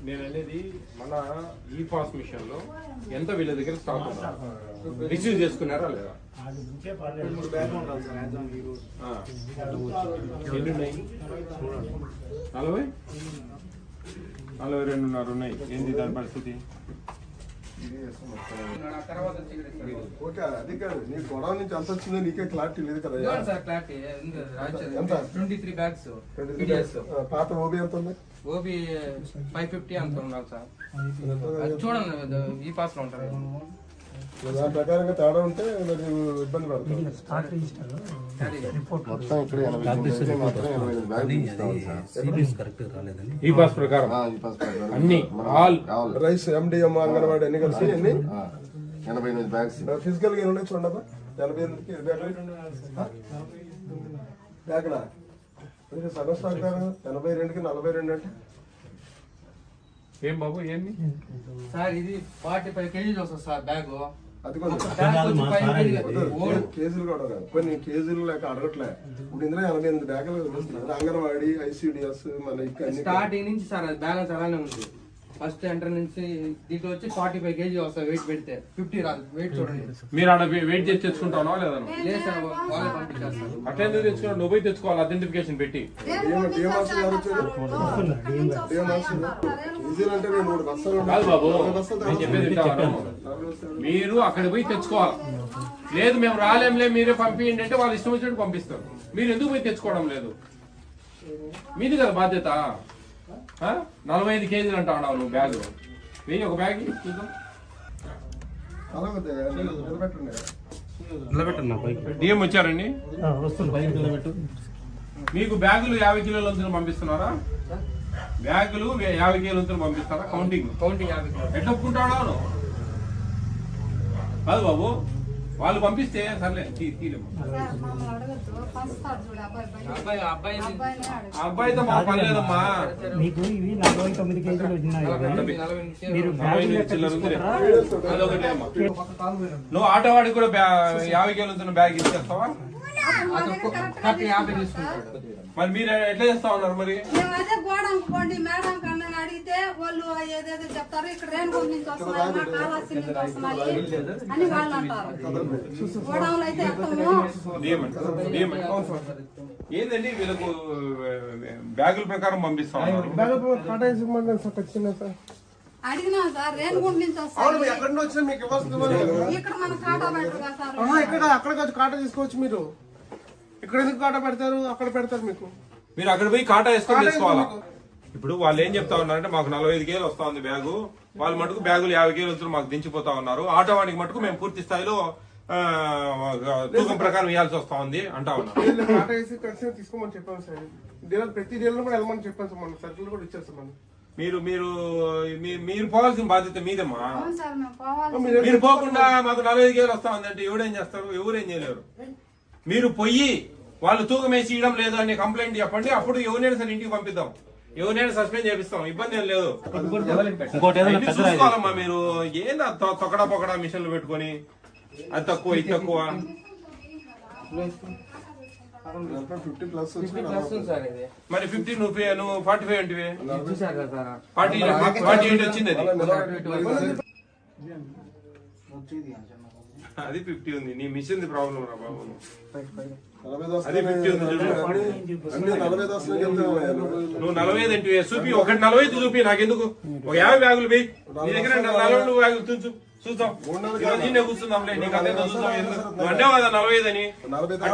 నేను అనేది మన ఈ పాస్ మిషన్ లో ఎంత వీళ్ళ దగ్గర స్టాక్ ఉందా రిసీవ్ చేసుకున్నారా లేదా? ఎన్ని ఉన్నాయి? 42 ఉన్నాయి. ఏంది దాని పరిస్థితి? ఓకే, అది కాదు, నీ గొడవ నుంచి ఎంత వచ్చిందో నీకే క్లారిటీ లేదు కదా. పాత ఓబీ ఎంత ఉంది? ఓబీ 550 అంత ఉండాలి సార్. చూడండి ఈ పాస్ లో ఉంటారు. దాని ప్రకారంగా తేడా ఉంటే మరి ఇబ్బంది పడుతుంది. మొత్తం ఇక్కడ ఈ పాస్ ప్రకారం అన్ని రైస్ ఎండిఎం అంగన్వాడీ అన్ని కలిసి ఎన్ని 88 బ్యాగ్స్ ఫిజికల్ గా ఉన్నాయి చూడమ్మా. 88 బ్యాగ్లా సగం స్టాక్ 82కి 42 అంటే ఏం బాబు ఏంది సార్? ఇది 45 కేజీలు వస్తుంది సార్ బ్యాగ్. అది కేజీలు కూడా కాదు, కొన్ని కేజీలు లేక అడగట్లే. ఇప్పుడు ఇందులో 88 బ్యాగులు అంగన్వాడీ ఐసీడిఎస్ మన స్టార్టింగ్ నుంచి సార్ అది బ్యాలెన్స్ అలానే ఉంది. ఫస్ట్ ఎంటర్ నుంచి దీంట్లో వచ్చి 45 కేజీ వస్తాయి. వెయిట్ పెడితే 50 రాదు. వెయిట్ చూడండి. మీరు ఆడ వెయిట్ చేసి తెచ్చుకుంటావా లేదా? లేదు సార్, వాళ్ళే పంపించారు. అట్లా ఎందుకు తెచ్చుకున్నావు? నువ్వు పోయి తెచ్చుకోవాలి ఐడెంటిఫికేషన్ పెట్టి. కాదు బాబు, నేను చెప్పేది వింటావా? మీరు అక్కడ పోయి తెచ్చుకోవాలి. లేదు మేము రాలేంలే మీరే పంపించండి అంటే వాళ్ళు ఇష్టం వచ్చినట్టు పంపిస్తారు. మీరు ఎందుకు పోయి తెచ్చుకోవడం లేదు? మీది కదా బాధ్యత. 45 కేజీలు అంటా ఉన్నావు నువ్వు. బ్యాగ్ వెయ్యి, ఒక బ్యాగ్ చూద్దాం. డిఎం వచ్చారండి. మీకు బ్యాగులు 50 కిలోల వంతులు పంపిస్తున్నారా? బ్యాగులు 50 కిలోల వంతులు పంపిస్తారా? కౌంటింగ్ 50 ఎట్లా ఒప్పుకుంటాడా? కాదు బాబు, వాళ్ళు పంపిస్తే సర్లే అబ్బాయితో మా పని లేదమ్మా. మీకు ఇవి 49 కేజీలు వచ్చినాయి. నువ్వు ఆటో వాడికి కూడా 50 కిలోలు ఉంటున్న బ్యాగ్ ఇచ్చేస్తావా? మరి మీరు ఎట్లా చేస్తా ఉన్నారు? మరి అదే గోడంకి పోండి మేడం కన్నా అడిగితే వాళ్ళు ఏదేదో చెప్తారు. ఇక్కడ రేణుగుంట నుంచి వస్తున్నాయి, మా కాళహస్తి నుంచి వస్తున్నాయి అని వాళ్ళు అంటారు. గోడంలో అయితే ఏందండి వీళ్ళకు బ్యాగుల ప్రకారం పంపిస్తా ఉన్నారు. అడిగినా సార్, రేణుగుంట నుంచి వస్తాయి. ఎక్కడి నుంచి వచ్చినా మీకు ఇవ్వాల్సింది ఇక్కడ మన కాటా పెడతారు కదా సార్. అక్కడ కాటా తీసుకోవచ్చు. మీరు ఇక్కడ ఎందుకు కాటా పెడతారు? అక్కడ పెడతారు. మీరు అక్కడ పోయి కాటా వేసుకొని తెచ్చుకోవాలా? ఇప్పుడు వాళ్ళు ఏం చెప్తా ఉన్నారంటే మాకు 45 కేజీలు వస్తా ఉంది బ్యాగు, వాళ్ళ మటుకు బ్యాగులు 50 కేజీలు మాకు దించిపోతా ఉన్నారు. ఆటో వాడికి మటుకు మేము పూర్తి స్థాయిలో తూకం ప్రకారం ఇవ్వాల్సి వస్తా ఉంది అంటా ఉన్నారు. కాటా వేసి కలిసి తీసుకోమని చెప్పాను సార్. డీలర్ ప్రతి డీలర్ కూడా వెళ్ళమని చెప్పాను సార్. మన సర్కిల్ కూడా ఇచ్చేస్తాం. మీరు మీరు మీరు పోవాల్సిన బాధ్యత మీదమ్మా. సార్ మేము పోవాలి. మీరు పోకుండా మాకు 45 కేజీలు వస్తా ఉంది అంటే ఎవడేం చేస్తారు? ఎవరేం చేయలేరు. మీరు పోయి వాళ్ళు తూకం వేసి ఇవ్వడం లేదు అనే కంప్లైంట్ చెప్పండి. అప్పుడు ఎవరినైనా సరే ఇంటికి పంపిద్దాం, ఎవరినైనా సస్పెండ్ చేపిస్తాం. ఇబ్బంది ఏం లేదు. చూసుకోవాలమ్మా మీరు. ఏందా తొక్కడా పొక్కడా మిషన్లు పెట్టుకొని అది తక్కువ ఇది తక్కువ. 50+ సార్ ఇది. మరి 50 నువ్వు 45 అంటే చూసారు కదా సార్. 48 వచ్చింది. అది 50 ఉంది. నీ మిషన్ ప్రాబ్లం రా బాబు. అది 50 ఉంది. నువ్వు 45 అంటే చూపి, ఒకటి 45 చూపి. నాకెందుకు? ఒక 50 బ్యాగులు పోయి నీ దగ్గర 40 బ్యాగులు చూద్దాం. నిన్నే కూర్చుందాంలే. నీకు అదే చూద్దాం. నువ్వు అంటే కదా 45 అని.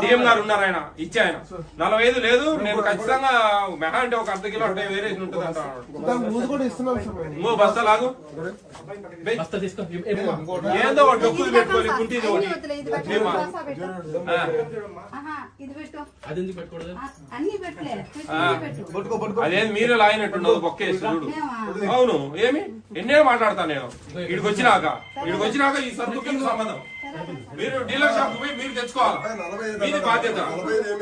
డిఎం గారు ఉన్నారు, ఆయన ఇచ్చే ఆయన 45 లేదు. నేను ఖచ్చితంగా మెహా అంటే ఒక అర్ధ కిలో అంటే వేరే ఉంటుంది అంట. నువ్వు బస్తా లాగు. ఏందో ఒకటి డొక్కులు పెట్టుకోవాలి. కుంటీది ఒకటి. అదేం మీరే లాగినట్టున్నది బొక్కేసి చూడు. అవును, ఏమి ఎన్నే మాట్లాడతా నేను. ఇక్కడికి వచ్చినాక ఈ సరుకుకి సంబంధం. మీరు డీలర్ షాప్ పోయి మీరు తెచ్చుకోవాలి. మీది బాధ్యత.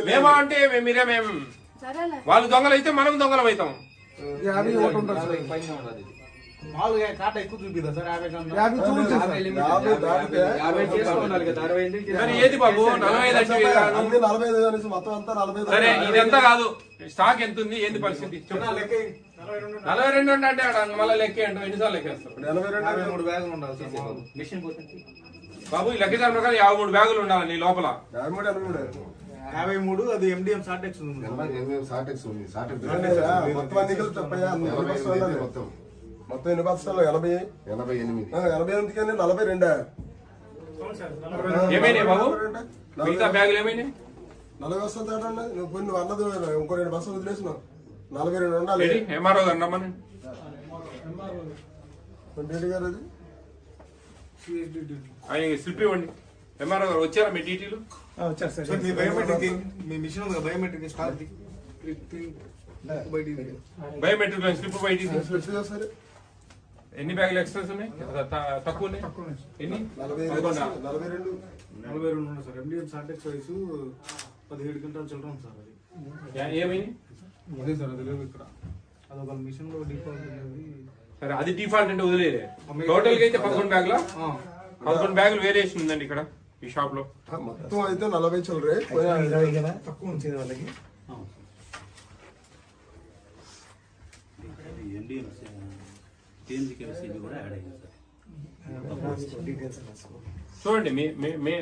మేమా అంటే మీరేమేం వాళ్ళు దొంగలు అయితే మనం దొంగలం అవుతాం. మామూలుగా కాట ఎక్కువ చూపిదా సార్ 50 కన్నా 50 చూపించు సార్. 50 దాటితే 50 చేసుకోవాలి కదా 60 ఎందుకు చేయాలి? మరి ఏది బాబు 45 అంటే ఏది కాదు? అన్ని 45 అనేసి మొత్తం అంతా 45. సరే ఇదంతా కాదు, స్టాక్ ఎంత ఉంది, ఏంది పరిస్థితి చెప్పు. 42 అంటే ఆడ మళ్ళీ లెక్క ఏంటో ఎన్నిసార్లు లెక్కేస్తాం 53 బ్యాగులు ఉండాలి సార్ మామూలు. మిషన్ పోతుంది. బాబు ఈ లెక్కదాని ప్రకారం 53 బ్యాగులు ఉండాలి నీ లోపల. 53 అది MDM షార్టెక్స్ ఉంది. మొత్తం అన్ని కలిపి చెప్పయ్యా, అన్ని బస్తాలు ఉండాలి. మొత్తం ఎన్ని బస్తాలు? 80. 88 కానీ 42. ఏమైనాయి బాబు మిగతా బ్యాగులు ఏమైనాయి? 40 బస్తాలు తేడా ఉన్నది. నువ్వు కొన్ని అన్నది ఇంకో 2 బస్తాలు వదిలేసినావు. 42 ఉండాలి. ఎంఆర్ఓ గారు రమ్మని డీడీ గారు అది ఆయన స్లిప్ ఇవ్వండి. ఎంఆర్ఓ గారు వచ్చారా మీ డీటీలు? సార్ మీ బయోమెట్రిక్ మీ మిషన్ ఉంది కదా బయోమెట్రిక్ స్టార్ట్ బయటికి బయోమెట్రిక్ స్లిప్ బయటికి. స్లిప్ చేస్తారు. ఎన్ని బ్యాగులు ఎక్స్ట్రాస్ ఉన్నాయి? తక్కువ ఉన్నాయి. ఎన్ని? 11. 42. 42 ఉన్నాయి సార్. MDM షార్టెక్స్ వయసు 17 క్వింటాల్ చిల్లరం సార్ అది. ఏమైంది? అదే సార్ అది లేవు ఇక్కడ. అదొక మిషన్ లో డిఫాల్ట్ ఉంది. సరే అది డిఫాల్ట్ అంటే వదిలేదే. టోటల్ గా అయితే 11 బ్యాగుల 11 బ్యాగులు వేరియేషన్ ఉందండి ఇక్కడ ఈ షాప్ లో. మొత్తం అయితే 40 చిల్లరే. తక్కువ ఉంచేది వాళ్ళకి. చూడండి మీ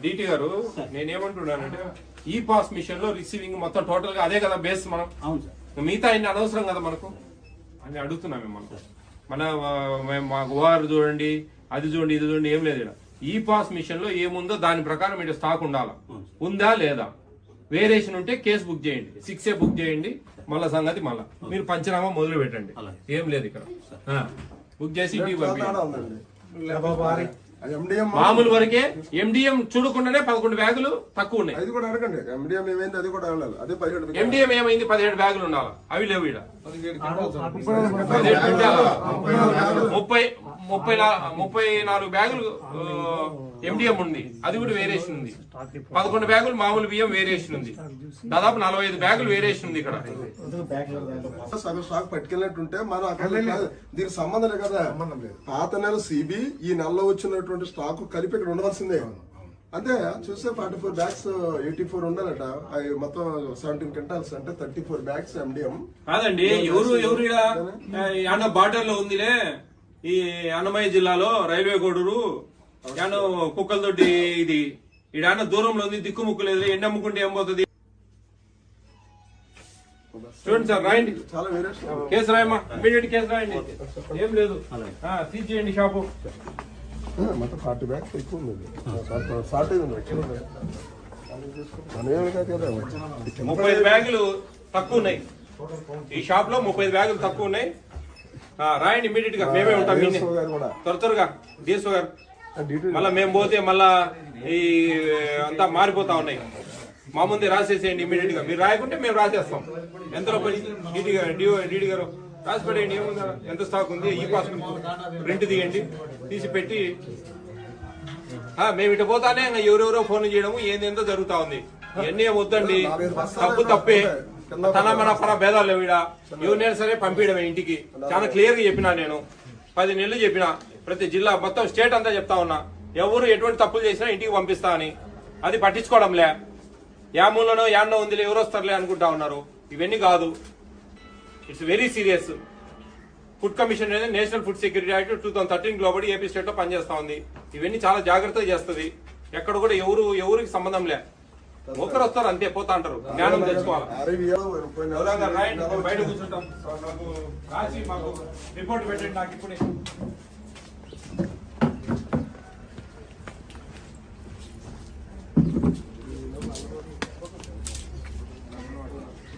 డిటి గారు, నేనేమంటున్నానంటే ఈ పాస్ మిషన్ లో రిసీవింగ్ మొత్తం టోటల్ గా అదే కదా బేస్. మనం మిగతా అన్ని అనవసరం కదా మనకు అని అడుగుతున్నాం మిమ్మల్ని. మాకు ఓఆర్ చూడండి, అది చూడండి, ఇది చూడండి, ఏం లేదు ఇక్కడ. ఈ పాస్ మిషన్ లో ఏముందో దాని ప్రకారం మీరు స్టాక్ ఉండాలా, ఉందా లేదా. వేరియేషన్ ఉంటే కేసు బుక్ చేయండి, 6A బుక్ చేయండి. మళ్ళా సంగతి మళ్ళా మీరు పంచనామా మొదలు పెట్టండి. ఏం లేదు ఇక్కడ. బుక్ చేసి ఇంటికి పంపించండి. మామూలు వరకే MDM చూడకుండానే 11 బ్యాగులు తక్కువ ఉన్నాయి. అది కూడా అడగండి. MDM ఏమైంది అది కూడా అడగాలి. అదే 17. MDM ఏమైంది? 17 బ్యాగులు ఉండాలి. అవి లేవు ఇక్కడ. 17 క్వింటాల్ సార్. 34 బ్యాగులు MDM ఉంది, అది కూడా వేరియేషన్ ఉంది. 11 బ్యాగులు మామూలు బియ్యం వేరియేషన్ ఉంది. దాదాపు 45 బ్యాగులు వేరియేషన్ ఉంది ఇక్కడ. సగం స్టాక్ పట్టుకెళ్ళినట్టుంటే మనం అక్కడ దీనికి సంబంధం లేదు కదా. పాత నెల CB ఈ నెలలో వచ్చినటువంటి స్టాక్ కలిపి ఇక్కడ ఉండవలసిందే. అంతే చూస్తే 44 బ్యాగ్స్ 84 ఉండాలట. అవి మొత్తం 17 క్వింటాల్స్ అంటే 34 బ్యాగ్స్ MDM. కాదండి, ఎవరు యాన బార్డర్ లో ఉందిలే ఈ అన్నమయ్య జిల్లాలో రైల్వే కోడూరు యానో కుక్కలతోటి ఇది ఈడాన దూరంలో ఉంది, దిక్కుముక్కు లేదు. ఎండ అమ్ముకుంటే ఏం పోతుంది? చూడండి సార్, రాయండి. చాలా వేరియేషన్. కేసు రాయమ్మా, ఇమీడియట్ కేసు రాయండి. ఏం లేదు, సీజ్ చేయండి షాపు. మొత్తం 40 బ్యాగ్స్ ఎక్కువ ఉంది. షార్టేజ్ ఉంది. 35 బ్యాగులు తక్కువ ఉన్నాయి ఈ షాప్ లో. 35 బ్యాగులు తక్కువ ఉన్నాయి. రాయండి ఇమీడియట్ గా. మేమే ఉంటాం త్వరగా. డిఎస్ఓ గారు మళ్ళా మేము పోతే మళ్ళా ఈ అంతా మారిపోతా ఉన్నాయి. మా ముందే రాసేసేయండి ఇమీడియట్ గా. మీరు రాయకుంటే మేము రాసేస్తాం. ఎంతలో పడి డీడీ గారు రాసి పెట్టండి. ఏముందా, ఎంత స్టాక్ ఉంది, ఈ పాస్ ప్రింట్ తీయండి, తీసి పెట్టి మేము ఇటు పోతానే ఎవరెవరో ఫోన్ చేయడము ఏందేందో జరుగుతా ఉంది. ఇవన్నీ వద్దండి, తప్పు తప్పే. తన మన పన భేదాలు లేవు. ఎవరినైనా సరే పంపించడమే ఇంటికి. చాలా క్లియర్ గా చెప్పినా నేను. 10 నెలలు చెప్పిన ప్రతి జిల్లా మొత్తం స్టేట్ అంతా చెప్తా ఉన్నా. ఎవరు ఎటువంటి తప్పులు చేసినా ఇంటికి పంపిస్తా అని. అది పట్టించుకోవడంలే. యామూలనో యాన్నో ఉందిలే, ఎవరు వస్తారులే అనుకుంటా ఉన్నారు. ఇవన్నీ కాదు. It's very serious. Food commission అనేది నేషనల్ ఫుడ్ సెక్యూరిటీ యాక్ట్ 2013 లోబడి ఏపీ స్టేట్ లో పనిచేస్తా ఉంది. ఇవన్నీ చాలా జాగ్రత్తగా చేస్తుంది. ఎక్కడ కూడా ఎవరికి సంబంధం లే. ఒకరు వస్తారు అంతే, పోతా అంటారు. జ్ఞానం తెచ్చుకోవాలి. బయట కూర్చుంటాం. నాకు రాసి మాకు రిపోర్ట్ పెట్టండి నాకు ఇప్పుడే.